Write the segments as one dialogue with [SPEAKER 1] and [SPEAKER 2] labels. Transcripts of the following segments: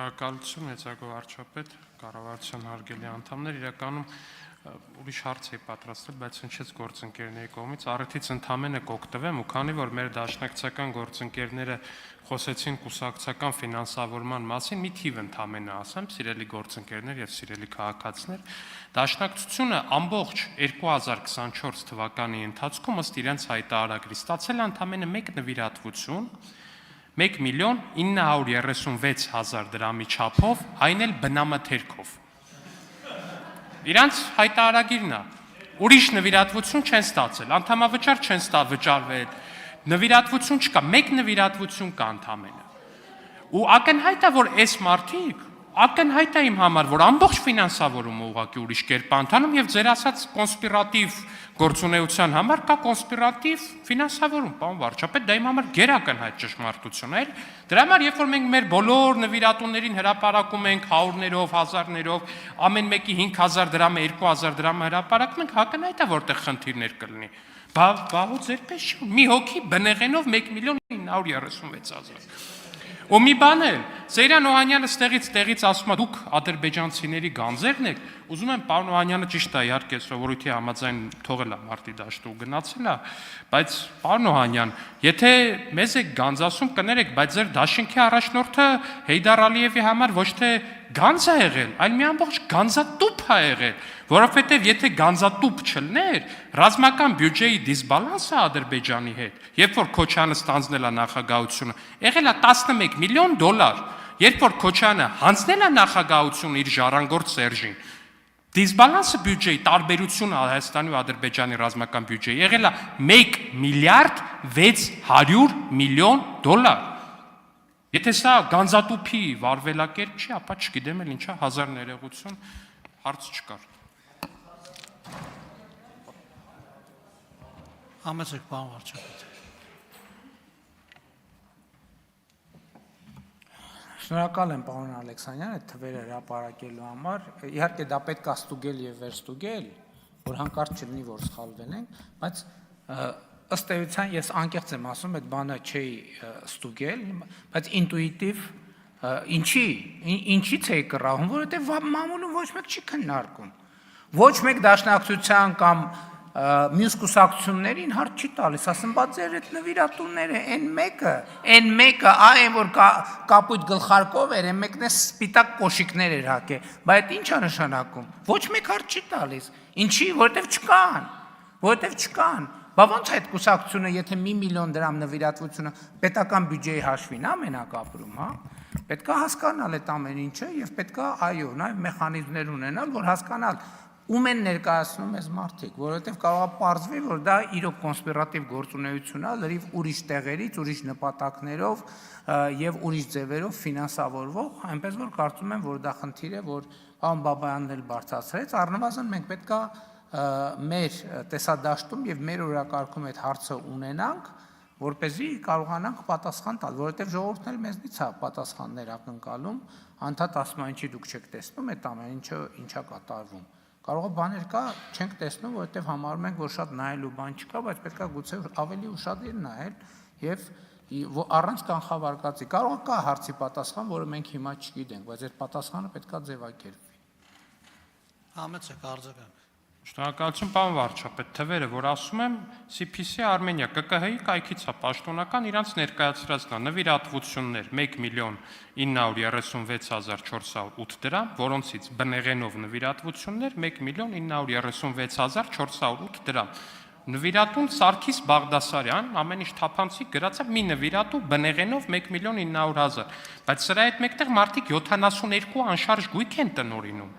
[SPEAKER 1] Շնորհակալություն, մեծագո վարչապետ, կառավարության հարգելի անդամներ, իրականում ուրիշ հարց էի պատրաստել, բայց հնչեց գործընկերների կողմից, առիթից ընդամենը կօգտվեմ ու քանի որ մեր դաշնակցական գործընկերները խոսեցին կուսակցական ֆինանսավորման մասին, մի թիվ ընդամենը ասեմ, սիրելի գործընկերներ եւ սիրելի քաղաքացիներ, դաշնակցությունը ամբողջ 2024 թվականի ընթացքում ըստ իրենց հայտարարագրի ստացել ընդամենը մեկ նվիրատվություն 1,936,000 դրամի չափով, այն էլ բնամթերքով։ Իրանց հայտարարագիրն է, ուրիշ նվիրատվություն չեն ստացել, անդամավճար չեն վճարվել, նվիրատվություն չկա, մեկ նվիրատվություն կա ընդամենը։ Ու ակնհայտ է, որ այս մարդիկ, ակնհայտ է իմ համար, որ ամբողջ ֆինանսավորումը ուղղակի ուրիշ կերպ անդանում եւ ձեր ասած կոնսպիրատիվ գործունեության համար կա կոնսպիրատիվ ֆինանսավորում, պարոն վարչապետ, դա իմ համար գերակնհայտ ճշմարտություն է։ Դրա համար, երբ որ մենք մեր բոլոր նվիրատուներին հրապարակում ենք հարյուրներով, հազարներով, ամեն մեկի 5,000 դրամը, 2,000 դրամը հրապարակում ենք, հակնհայտ է, որտեղ խնդիրներ կլինի։ Բա ու ձեր պես չի։ Մի հոգի բնեղենով 1,936,000։ Ու մի բան է, Սեյրան Օհանյանը ստեղից ասում է, դուք ադրբեջանցիների գանձերն եք, ուզում եմ պարոն Օհանյանը ճիշտ է, իհարկե սովորույթի համաձայն թողել է մարտի դաշտը ու գնացել է, բայց պարոն Օհանյան, եթե մեզ եք գանձասում կներեք, բայց ձեր դաշինքի առաջնորդը Հեյդար Ալիևի համար ոչ թե գանձ է եղել, այլ մի ամբողջ գանձատուփ է եղել, որովհետև եթե գանձատուփ չլներ, ռազմական բյուջեի դիսբալանսը Ադրբեջանի հետ, երբ որ Քոչյանը ստանձնել է նախագահությունը, եղել է $11 միլիոն, երբ որ Քոչյանը հանձնել է նախագահությունը իր ժառանգորդ Սերժին, դիսբալանսը բյուջեի տարբերությունը Հայաստանի ու Ադրբեջանի ռազմական բյուջեի եղել է $1,600,000,000։ Եթե սա գանձատուփի վարվելակերպ չի, ապա չգիտեմ էլ ինչա, հազար ներողություն, հարց չկար։
[SPEAKER 2] Համեցեք, պարոն վարչապետ։
[SPEAKER 3] Շնորհակալ եմ պարոն Ալեքսանյան այդ թվերը հրապարակելու համար, իհարկե դա պետք է ստուգել եւ վերստուգել, որ հանկարծ չլինի, որ սխալվել ենք, բայց ըստ էության ես անկեղծ եմ ասում, այդ բանը չի ստուգել, բայց ինտուիտիվ ինչից էի կռահում, որովհետեւ մամուլում ոչ մեկ չի քննարկում։ Ոչ մեկ դաշնակցության կամ մյուս կուսակցություններին հարց չի տալիս, ասում, բա ձեր այդ նվիրատուները, այն մեկը, այն որ կապույտ գլխարկով էր, այն մեկն է սպիտակ կոշիկներ էր հագել, բայց այդ ի՞նչ է նշանակում։ Ոչ մեկ հարց չի տալիս։ Ինչի, որովհետև չկան։ Բա ո՞նց է այդ կուսակցությունը, եթե 1 միլիոն դրամ նվիրատվությունը պետական բյուջեի հաշվին է մենակ ապրում, հա։ Պետք է հասկանալ այդ ամեն ինչը եւ պետք է այո, նաեւ մեխանիզմներ ունենալ, որ հասկանալ ում են ներկայացնում այս մարդիկ, որովհետև կարող է պարզվի, որ դա իրոք կոնսպիրատիվ գործունեություն է, լրիվ ուրիշ տեղերից, ուրիշ նպատակներով եւ ուրիշ ձևերով ֆինանսավորվող, այնպես որ կարծում եմ, որ դա խնդիր է, որ պարոն Բաբայանն էլ բարձրացրեց, առնվազն մենք պետք է մեր տեսադաշտում եւ մեր օրակարգում այդ հարցը ունենանք, որպեսզի կարողանանք պատասխան տալ, որովհետև ժողովուրդն էլ մեզնից է պատասխաններ ակնկալում, անդադ ասում է, ինչի դուք չեք տեսնում, այդ ամեն ինչը ինչա կատարվում։ Կարող է բաներ կա, չենք տեսնում, որովհետև համարում ենք, որ շատ նայելու բան չկա, բայց պետք է գուցե ավելի ուշադիր նայել եւ առանց կանխավարկածի։ Կարող է կա հարցի պատասխան, որը մենք հիմա չգիտենք, բայց այդ պատասխանը պետք է ձևակերպվի։
[SPEAKER 2] Համեցեք, արձագանք։
[SPEAKER 1] Շնորհակալություն, պարոն վարչապետ, թվերը, որ ասում եմ, CPC Արմենիա, ԿԿՀ-ի կայքից է պաշտոնական իրանց ներկայացրածն է նվիրատվություններ 1,936,408 դրամ, որոնցից բնեղենով նվիրատվություններ 1,936,408 դրամ։ Նվիրատուն Սարգիս Բաղդասարյան, ամեն ինչ թափանցիկ գրած է մի նվիրատու բնեղենով 1,900,000, բայց սրա հետ մեկտեղ մարդիկ 72 անշարժ գույք են տնօրինում։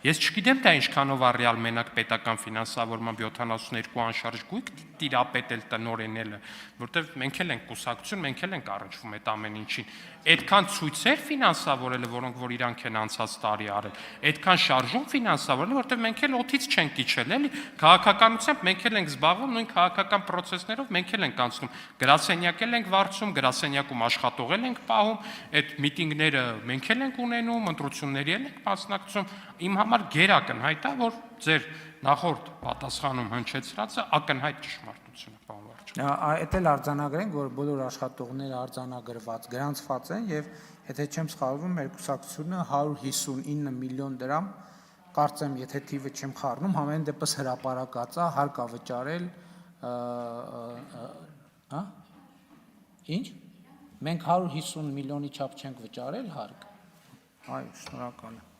[SPEAKER 1] Ես չգիտեմ դա ինչքանով է ռեալ մենակ պետական ֆինանսավորմամբ 72 անշարժ գույք տիրապետել տնօրենելը, որտեղ մենք էլ ենք կուսակցություն, մենք էլ ենք առնչվում այդ ամեն ինչին։ Այդքան ցույցեր ֆինանսավորելը, որոնք որ իրանք են անցած տարի արել, այդքան շարժում ֆինանսավորելը, որտեղ մենք էլ օթից չենք իջել, էլի, քաղաքականությամբ մենք էլ ենք զբաղվում նույն քաղաքական process-ներով, մենք էլ ենք անցնում, գրասենյակ էլ ենք վարձում, գրասենյակում աշխատող էլ ենք պահում, այդ միտինգները մենք էլ ենք ունենում, ընտրությունների էլ ենք մասնակցում։ Իմ համար գերակնհայտ է, որ ձեր նախորդ պատասխանում հնչեցրածը ակնհայտ ճշմարտություն է, պարոն վարչապետ։
[SPEAKER 3] Այդ էլ արձանագրենք, որ բոլոր աշխատողները արձանագրված, գրանցված են եւ Եթե չեմ սխալվում, մեր կուսակցությունը 159 միլիոն դրամ, կարծեմ, եթե թիվը չեմ խառնում, համեն դեպս հրապարակած է, հարկ է վճարել, հա? Ինչ? Մենք 150 միլիոնի չափ չենք վճարել հարկ։ Այո, շնորհակալ եմ։